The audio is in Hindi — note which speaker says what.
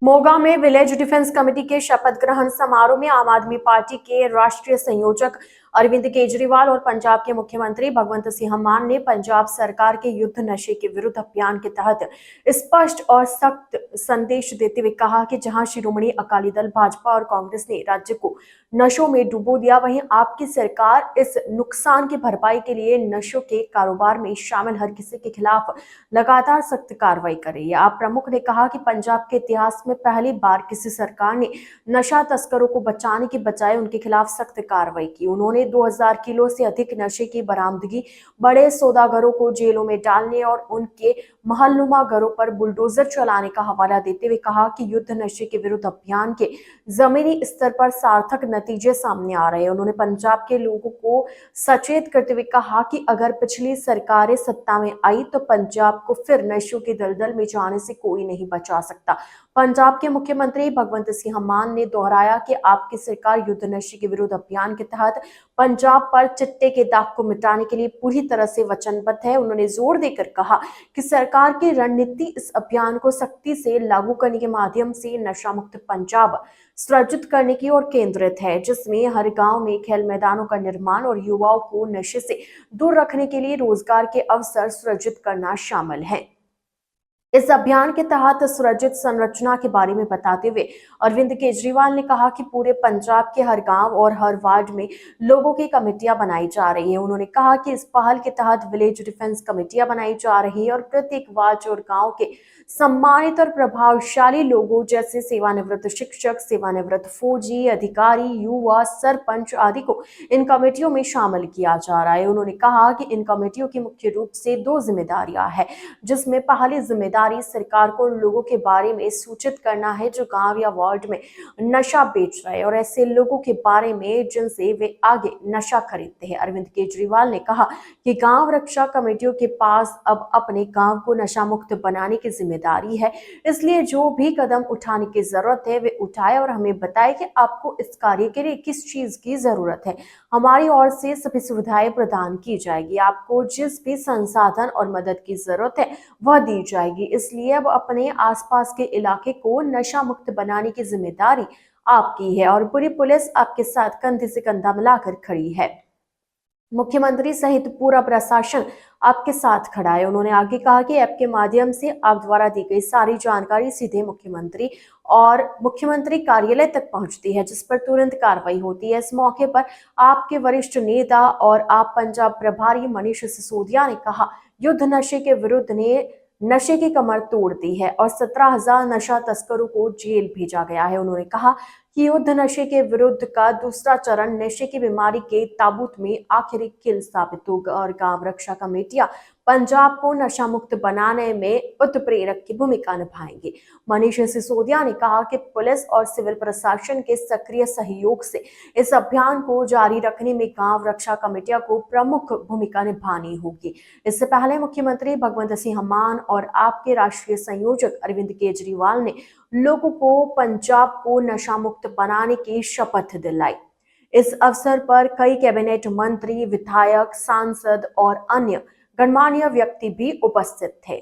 Speaker 1: मोगा में विलेज डिफेंस कमेटी के शपथ ग्रहण समारोह में आम आदमी पार्टी के राष्ट्रीय संयोजक अरविंद केजरीवाल और पंजाब के मुख्यमंत्री भगवंत सिंह मान ने पंजाब सरकार के युद्ध नशे के विरुद्ध अभियान के तहत स्पष्ट और सख्त संदेश देते हुए कहा कि जहां शिरोमणि अकाली दल भाजपा और कांग्रेस ने राज्य को नशों में डुबो दिया, वहीं आपकी सरकार इस नुकसान की भरपाई के लिए नशों के कारोबार में शामिल हर किसी के खिलाफ लगातार सख्त कार्रवाई कर रही है। आप प्रमुख ने कहा कि पंजाब के इतिहास में पहली बार किसी सरकार ने नशा तस्करों को बचाने की बजाय उनके खिलाफ सख्त कार्रवाई की। उन्होंने 2000 किलो से अधिक नशे की बरामदगी, बड़े सौदागरों को जेलों में डालने और उनके महलनुमा घरों पर बुलडोजर चलाने का हवाला देते हुए कहा कि युद्ध नशे के विरुद्ध अभियान के जमीनी स्तर पर सार्थक नतीजे सामने आ रहे हैं। उन्होंने पंजाब के लोगों को सचेत करते हुए कहा कि अगर पिछली सरकारें सत्ता में आई तो पंजाब को फिर नशों के दलदल में जाने से कोई नहीं बचा सकता। पंजाब के मुख्यमंत्री भगवंत सिंह मान ने दोहराया कि आपकी सरकार युद्ध नशे के विरुद्ध अभियान के तहत पंजाब पर चिट्टे के दाग को मिटाने के लिए पूरी तरह से वचनबद्ध है। उन्होंने जोर देकर कहा कि सरकार की रणनीति इस अभियान को सख्ती से लागू करने के माध्यम से नशा मुक्त पंजाब सृजित करने की ओर केंद्रित है, जिसमें हर गांव में खेल मैदानों का निर्माण और युवाओं को नशे से दूर रखने के लिए रोजगार के अवसर सृजित करना शामिल है। इस अभियान के तहत सृजित संरचना के बारे में बताते हुए अरविंद केजरीवाल ने कहा कि पूरे पंजाब के हर गांव और हर वार्ड में लोगों की कमेटियां बनाई जा रही है। उन्होंने कहा कि इस पहल के तहत विलेज डिफेंस कमेटियां बनाई जा रही है और प्रत्येक वार्ड और गांव के सम्मानित और प्रभावशाली लोगों जैसे सेवानिवृत्त शिक्षक, सेवानिवृत्त फौजी अधिकारी, युवा, सरपंच आदि को इन कमेटियों में शामिल किया जा रहा है। उन्होंने कहा कि इन कमेटियों की मुख्य रूप से 2 जिम्मेदारियां हैं, जिसमें पहली जिम्मेदारी सरकार को उन लोगों के बारे में सूचित करना है जो गांव या वार्ड में नशा बेच रहे हैं और ऐसे लोगों के बारे में जिनसे वे आगे नशा खरीदते हैं। अरविंद केजरीवाल ने कहा कि गांव रक्षा कमेटियों के पास अब अपने गांव को नशा मुक्त बनाने की जिम्मेदारी है, इसलिए जो भी कदम उठाने की जरूरत है वे उठाए और हमें बताए कि आपको इस कार्य के लिए किस चीज की जरूरत है। हमारी ओर से सभी सुविधाएं प्रदान की जाएगी। आपको जिस भी संसाधन और मदद की जरूरत है वह दी जाएगी। इसलिए अब अपने आसपास के इलाके को नशा मुक्त बनाने की जिम्मेदारी आपकी है और पूरी पुलिस आपके साथ कंधे से कंधा मिलाकर खड़ी है। मुख्यमंत्री सहित पूरा प्रशासन आपके साथ खड़ा है। उन्होंने आगे कहा कि ऐप के माध्यम से आप द्वारा दी गई सारी जानकारी सीधे मुख्यमंत्री और मुख्यमंत्री कार्यालय तक पहुंचती है, जिस पर तुरंत कार्रवाई होती है। इस मौके पर आपके वरिष्ठ नेता और आप पंजाब प्रभारी मनीष सिसोदिया ने कहा, युद्ध नशे के विरुद्ध ने नशे की कमर तोड़ दी है और 17,000 नशा तस्करों को जेल भेजा गया है। उन्होंने कहा कि युद्ध नशे के विरुद्ध का दूसरा चरण नशे की बीमारी के ताबूत में आखिरी किल साबित होगा और गांव रक्षा कमेटियां पंजाब को नशा मुक्त बनाने में उत्प्रेरक की भूमिका निभाएंगी। मनीष सिसोदिया ने कहा कि पुलिस और सिविल प्रशासन के सक्रिय सहयोग से इस अभियान को जारी रखने में गांव रक्षा कमेटियां को प्रमुख भूमिका निभानी होगी। इससे पहले मुख्यमंत्री भगवंत सिंह मान और आपके राष्ट्रीय संयोजक अरविंद केजरीवाल ने लोगों को पंजाब को नशा मुक्त बनाने की शपथ दिलाई। इस अवसर पर कई कैबिनेट मंत्री, विधायक, सांसद और अन्य गणमान्य व्यक्ति भी उपस्थित थे।